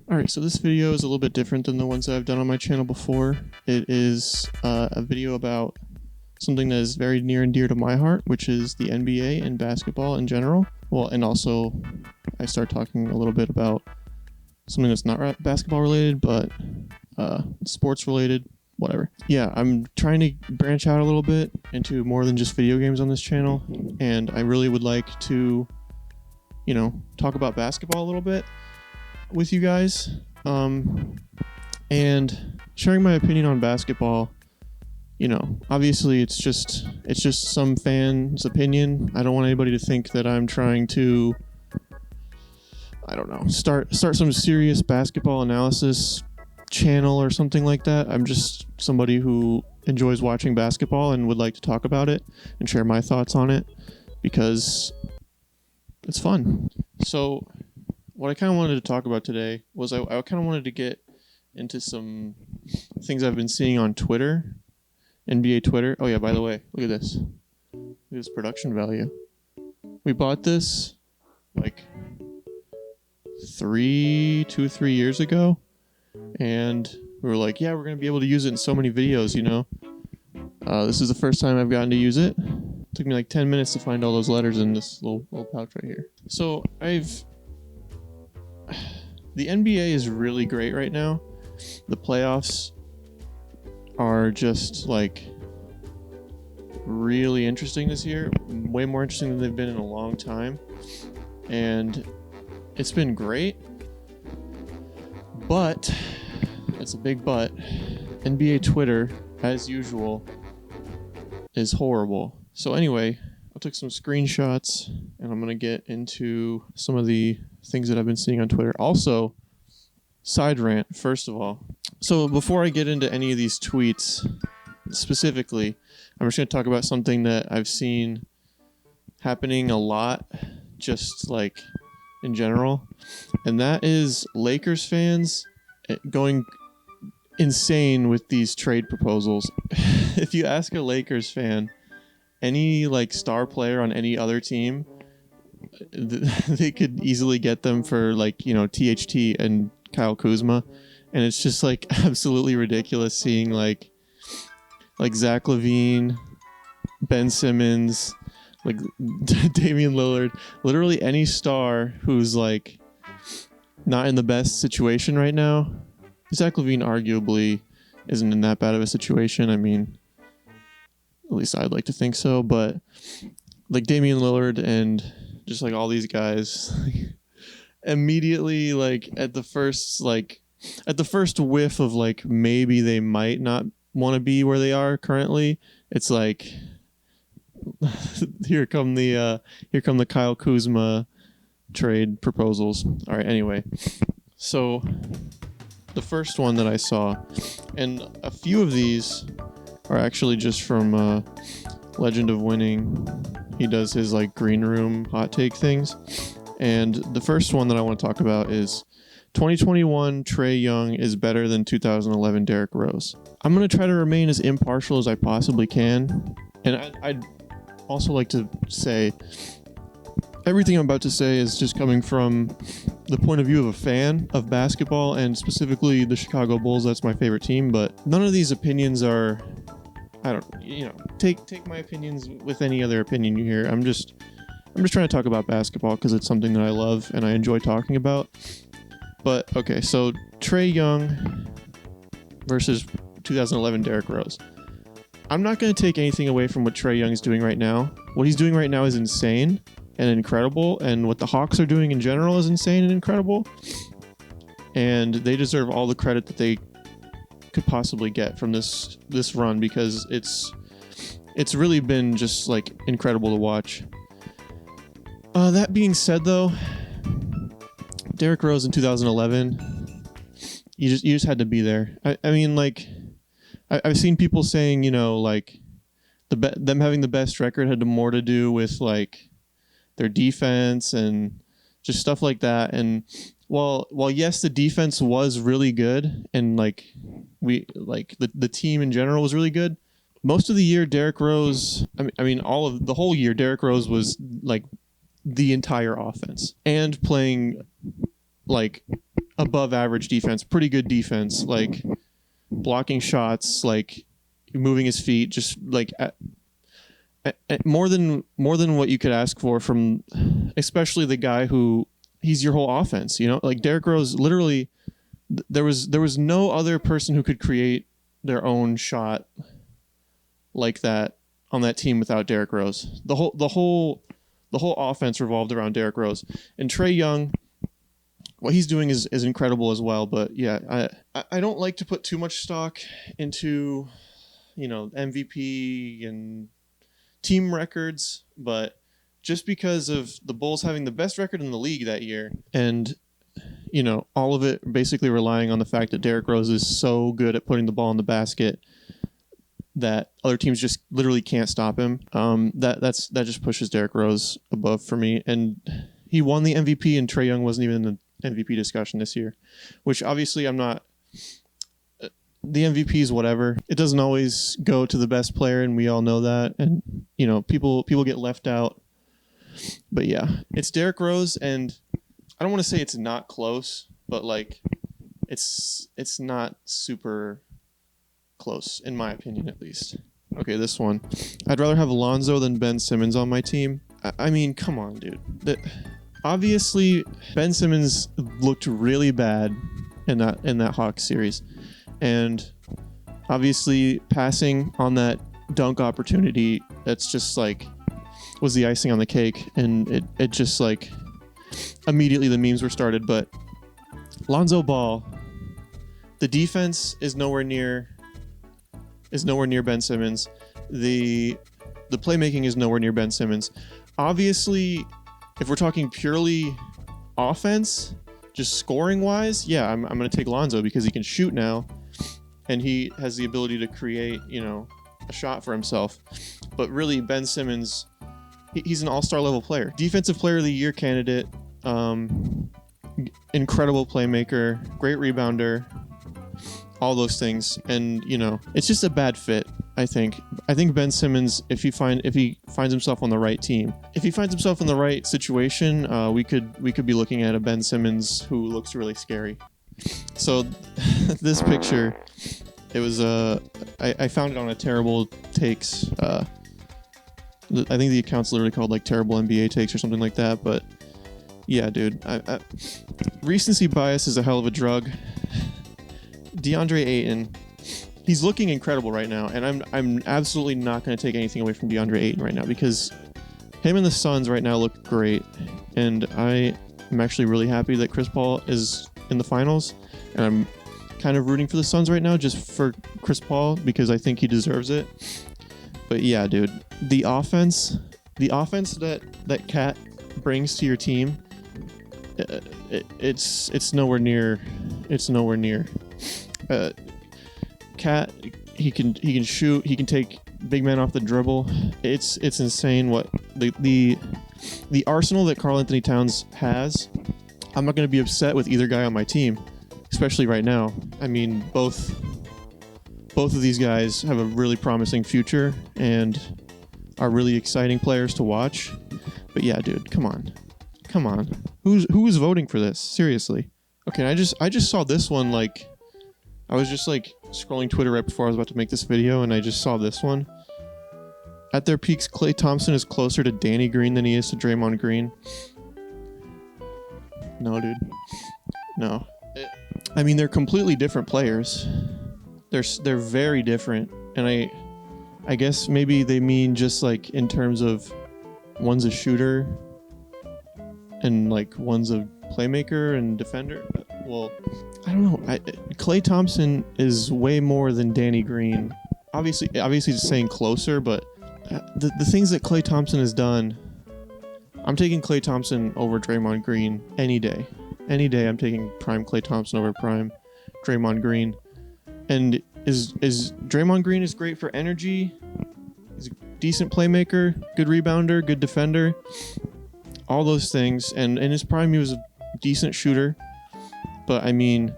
Alright, so this video is a little bit different than the ones that I've done on my channel before. It is a video about something that is very near and dear to my heart, which is the NBA and basketball in general. Well, and also I start talking a little bit about something that's not basketball related, but sports related, whatever. Yeah, I'm trying to branch out a little bit into more than just video games on this channel, and I really would like to, talk about basketball a little bit with you guys, and sharing my opinion on basketball. Obviously it's just some fan's opinion. I don't want anybody to think that I'm trying to, start some serious basketball analysis channel or something like that. I'm just somebody who enjoys watching basketball and would like to talk about it and share my thoughts on it because it's fun. So what I kind of wanted to talk about today was I kind of wanted to get into some things I've been seeing on Twitter, NBA Twitter. Oh yeah, by the way, look at this. Look at this production value. We bought this like 3 years ago, and we were like, yeah, we're going to be able to use it in so many videos, This is the first time I've gotten to use it. It took me like 10 minutes to find all those letters in this little pouch right here. So the NBA is really great right now. The playoffs are just like really interesting this year. Way more interesting than they've been in a long time. And it's been great. But, it's a big but, NBA Twitter, as usual, is horrible. So anyway, I took some screenshots and I'm going to get into some of the things that I've been seeing on Twitter. Also, side rant, first of all. So before I get into any of these tweets specifically, I'm just going to talk about something that I've seen happening a lot, just like in general. And that is Lakers fans going insane with these trade proposals. If you ask a Lakers fan, any like star player on any other team, they could easily get them for like, THT and Kyle Kuzma. And it's just like absolutely ridiculous seeing like Zach LaVine, Ben Simmons, like Damian Lillard, literally any star who's like not in the best situation right now. Zach LaVine arguably isn't in that bad of a situation. I mean, at least I'd like to think so, but like Damian Lillard and just like all these guys immediately like at the first whiff of like maybe they might not want to be where they are currently, it's like here come the Kyle Kuzma trade proposals. All right, anyway. So the first one that I saw, and a few of these are actually just from Legend of Winning. He does his like green room hot take things. And the first one that I want to talk about is 2021 Trae Young is better than 2011 Derrick Rose. I'm going to try to remain as impartial as I possibly can. And I'd also like to say everything I'm about to say is just coming from the point of view of a fan of basketball, and specifically the Chicago Bulls. That's my favorite team, but none of these opinions are, take my opinions with any other opinion you hear. I'm just trying to talk about basketball because it's something that I love and I enjoy talking about. But okay, so Trae Young versus 2011 Derrick Rose. I'm not going to take anything away from what Trae Young is doing right now. What he's doing right now is insane and incredible, and what the Hawks are doing in general is insane and incredible. And they deserve all the credit that they could possibly get from this run, because it's really been just like incredible to watch. That being said, though, Derrick Rose in 2011, you just had to be there. I mean, like, I've seen people saying, like them having the best record had more to do with like their defense and just stuff like that. And while yes, the defense was really good, and like the team in general was really good, most of the year Derrick Rose, I mean all of the whole year Derrick Rose was like the entire offense and playing like above average defense, pretty good defense, like blocking shots, like moving his feet, just like more than what you could ask for from, especially the guy who he's your whole offense. You know, like Derrick Rose, literally, there was no other person who could create their own shot like that on that team without Derrick Rose. The whole offense revolved around Derrick Rose. And Trae Young, what he's doing is incredible as well. But yeah, I don't like to put too much stock into, you know, MVP and team records, but just because of the Bulls having the best record in the league that year, and you know, all of it basically relying on the fact that Derrick Rose is so good at putting the ball in the basket that other teams just literally can't stop him. That just pushes Derrick Rose above for me. And he won the MVP, and Trae Young wasn't even in the MVP discussion this year, which obviously I'm not. The MVP is whatever. It doesn't always go to the best player, and we all know that. And you know, people get left out. But yeah, it's Derrick Rose, and I don't want to say it's not close, but like it's not super close in my opinion, at least. Okay, this one. I'd rather have Lonzo than Ben Simmons on my team. I mean, come on, dude. Obviously, Ben Simmons looked really bad in that Hawks series, and obviously passing on that dunk opportunity, that's just like was the icing on the cake, and it just like immediately the memes were started. But Lonzo Ball, the defense is nowhere near Ben Simmons. The playmaking is nowhere near Ben Simmons. Obviously, if we're talking purely offense, just scoring wise, yeah, I'm going to take Lonzo because he can shoot now, and he has the ability to create, you know, a shot for himself. But really, Ben Simmons, he's an all-star level player, defensive player of the year candidate, incredible playmaker, great rebounder, all those things. And you know, it's just a bad fit. I think Ben Simmons, if he finds himself on the right team, if he finds himself in the right situation, we could be looking at a Ben Simmons who looks really scary. So this picture, it was I found it on a Terrible Takes. I think the account's literally called like Terrible NBA Takes or something like that. But yeah, dude, recency bias is a hell of a drug. DeAndre Ayton, he's looking incredible right now, and I'm absolutely not going to take anything away from DeAndre Ayton right now, because him and the Suns right now look great, and I am actually really happy that Chris Paul is in the finals, and I'm kind of rooting for the Suns right now just for Chris Paul because I think he deserves it. But yeah, dude, the offense that Cat brings to your team, it's nowhere near. Cat, he can shoot, he can take big men off the dribble. It's insane what the arsenal that Karl Anthony Towns has. I'm not going to be upset with either guy on my team, especially right now. I mean, both of these guys have a really promising future and are really exciting players to watch. But yeah, dude, come on. Who is voting for this? Seriously. Okay, I just saw this one. Like, I was just like scrolling Twitter right before I was about to make this video, and I just saw this one. At their peaks, Klay Thompson is closer to Danny Green than he is to Draymond Green. No, dude. No. I mean, they're completely different players. They're very different, and I guess maybe they mean just like in terms of one's a shooter and like one's a playmaker and defender. Well, I don't know. Klay Thompson is way more than Danny Green. Obviously just saying closer, but the things that Klay Thompson has done, I'm taking Klay Thompson over Draymond Green any day. Any day I'm taking prime Klay Thompson over prime Draymond Green. And is Draymond Green is great for energy. He's a decent playmaker, good rebounder, good defender, all those things. And in his prime, he was a decent shooter. But I mean,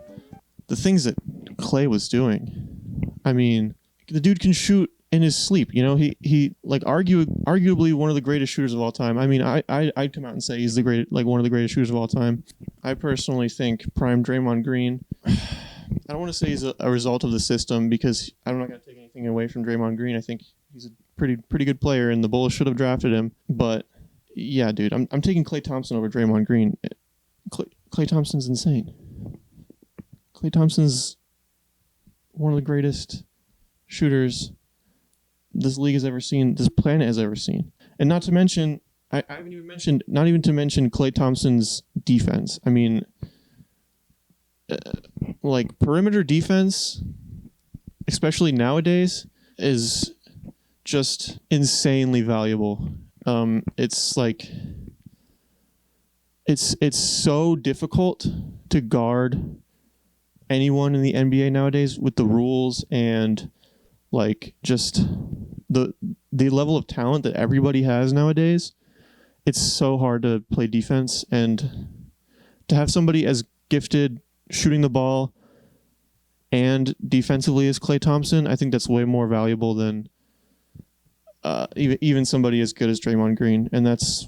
the things that Klay was doing, I mean, the dude can shoot in his sleep. You know, he like arguably one of the greatest shooters of all time. I mean, I'd come out and say he's one of the greatest shooters of all time. I personally think prime Draymond Green. I don't want to say he's a result of the system, because I'm not going to take anything away from Draymond Green. I think he's a pretty good player, and the Bulls should have drafted him. But yeah, dude, I'm taking Klay Thompson over Draymond Green. Klay Thompson's insane. Klay Thompson's one of the greatest shooters this league has ever seen, this planet has ever seen. And not to mention, I haven't even mentioned, not even to mention Klay Thompson's defense. I mean, like perimeter defense, especially nowadays, is just insanely valuable. It's like it's so difficult to guard anyone in the NBA nowadays with the rules and like just the level of talent that everybody has nowadays. It's so hard to play defense, and to have somebody as gifted shooting the ball and defensively as Klay Thompson, I think that's way more valuable than even somebody as good as Draymond Green. And that's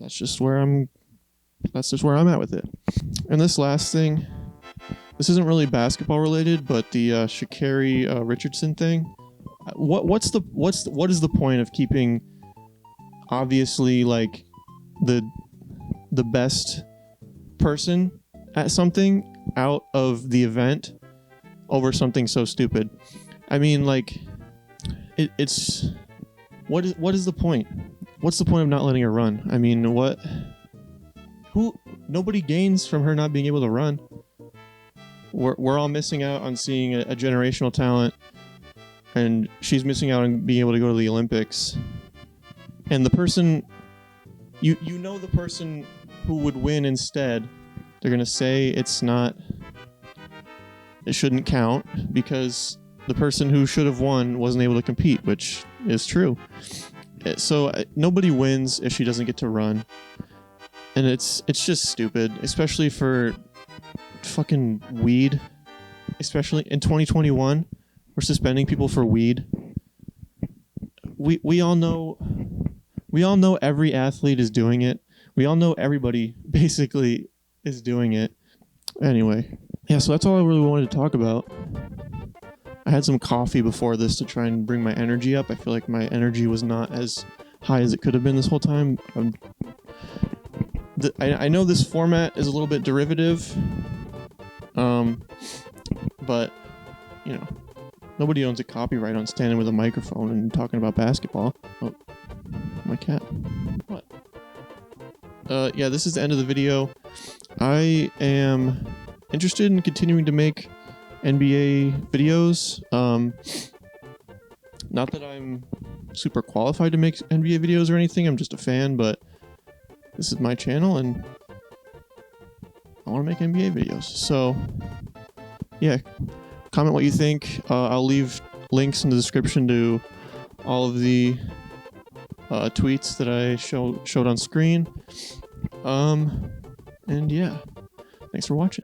just where I'm at with it. And this last thing, this isn't really basketball related, but the Shacari Richardson thing. What is the point of keeping obviously like the best person at something out of the event over something so stupid? I mean, like it's what is the point? What's the point of not letting her run? I mean, nobody gains from her not being able to run. We're all missing out on seeing a generational talent, and she's missing out on being able to go to the Olympics. And the person, you know, the person who would win instead, they're gonna say it shouldn't count because the person who should have won wasn't able to compete, which is true. So nobody wins if she doesn't get to run, and it's just stupid, especially for fucking weed. Especially in 2021, we're suspending people for weed. We all know every athlete is doing it. We all know everybody basically is doing it. Anyway, yeah, so that's all I really wanted to talk about. I had some coffee before this to try and bring my energy up. I feel like my energy was not as high as it could have been this whole time. I know this format is a little bit derivative, but, you know, nobody owns a copyright on standing with a microphone and talking about basketball. Oh, my cat. What? Yeah, this is the end of the video. I am interested in continuing to make NBA videos. Not that I'm super qualified to make NBA videos or anything. I'm just a fan, but this is my channel and I want to make NBA videos. So, yeah, comment what you think. I'll leave links in the description to all of the tweets that I showed on screen. And yeah, thanks for watching.